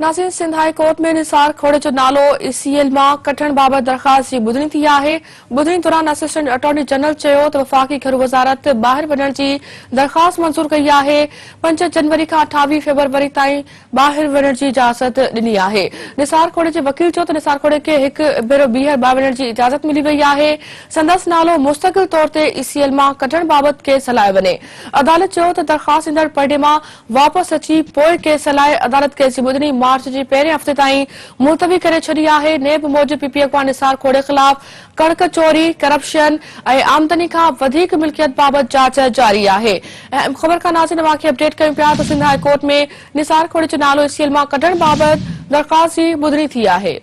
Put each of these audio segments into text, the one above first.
नाज़रीन, Sindh high court में निसार खोड़े जो नालो ECL मां कठण बाबत दरख़्वास्त जी ॿुधणी थी आहे। ॿुधणी दौरान असिस्टेंट अटॉर्नी जनरल चयो त वफ़ाक़ी घरू वज़ारत ॿाहिरि वञण जी दरख़्वास्त मंज़ूर कई आहे। 5 जनवरी खां 28 फरवरी ताईं ॿाहिरि वञण जी इजाज़त ॾिनी आहे। निसार खोड़े जे वकील चयो त निसार खोड़े खे हिकु भेरो ॿाहिरि वञण जी इजाज़त मिली वई आहे। संदसि नालो मुस्तक़िल तौर ते ECL मां कढण बाबति केस हलायो वञे। अदालत चयो त दरख़्वास्त ईंदड़ परडे मां वापसि अची पोइ केस हलाए। अदालत केस जी ॿुधणी मार्च जे पहिरें हफ़्ते ताईं मुलतवी करे छॾी आहे। नेब मूजिबि PPF अॻवान निसार खोड़े ख़िलाफ़ कणक चोरी, करप्शन ऐं आमदनी खां वधीक मिल्कियत बाबति जांच जारी आहे। अहम ख़बर खां नाज़रीन अवांखे अपडेट कयूं पिया त सिंध हाई कोर्ट में निसार खोड़े जो नालो ECL मां कढण बाबति दरख़्वास्त जी ॿुधणी थी आहे।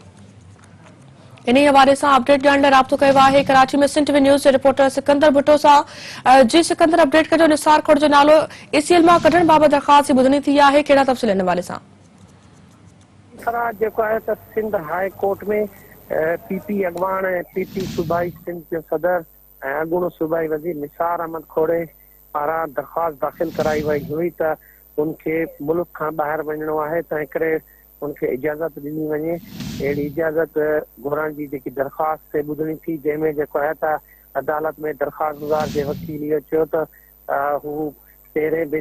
इन्ही हवाले से अपडेट ॾियण लाइ राब्तो कयो आहे कराची में सिंध टीवी न्यूज़ जे रिपोर्टर सिकंदर भुट्टो सां। जी सिकंदर, अपडेट कजो, निसार खोड़ जो नालो ECL मां कढण बाबति दरख़्वास्त जी ॿुधणी थी आहे, कहिड़ा तफ़सील इन हवाले सां? जेको आहे त सिंध हाई कोर्ट में PP अॻवान ऐं PP सूबाई सिंध जो सदर ऐं अॻूणो सूबाई वज़ीर निसार अहमद खोड़े पारां दरख़्वास्त दाख़िल कराई वई हुई त उनखे मुल्क खां ॿाहिरि वञिणो आहे, तंहिं करे उनखे इजाज़त ॾिनी वञे। अहिड़ी इजाज़त घुरण जी जेकी दरख़्वास्त ते ॿुधणी थी, जंहिंमें जेको आहे त अदालत में दरख़्वास्त गुज़ार जे वकील इहो चयो त हू पहिरें बि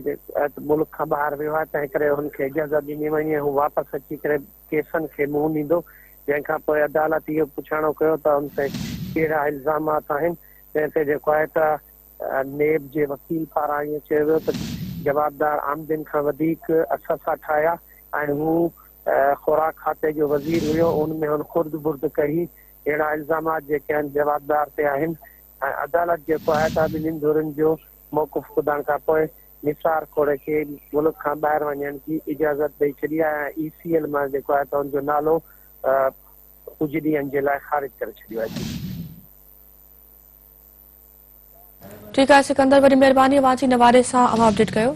मुल्क खां ॿाहिरि वियो आहे, तंहिं करे हुनखे इजाज़त ॾिनी वञे, हू वापसि अची करे केसनि खे मुंहुं ॾींदो। जंहिंखां पोइ अदालत इहो पुछाणो कयो त हुन ते कहिड़ा इल्ज़ामात आहिनि। तंहिं ते जेको आहे त नेब जे वकील पारां इहो चयो वियो त जवाबदार आमदन खां वधीक असां ठाहिया ऐं हू खुराक खाते जो वज़ीर हुयो, उनमें हुन खुर्द बुर्द कई। अहिड़ा इल्ज़ामात जेके आहिनि जवाबदार ते आहिनि ऐं अदालत जेको आहे त ॿिन्हिनि धुरनि जो मौक़ुफ़ ॿुधण खां पोइ निसार खोड़े खे मुल्क खां ॿाहिरि वञण जी इजाज़त ॾेई छॾी आहे। ECL मां जेको आहे त हुनजो नालो कुझु ॾींहंनि जे लाइ ख़ारिज करे छॾियो आहे। ठीकु आहे सिकंदर, वॾी महिरबानी अवां जी नवारे सां अपडेट कयो।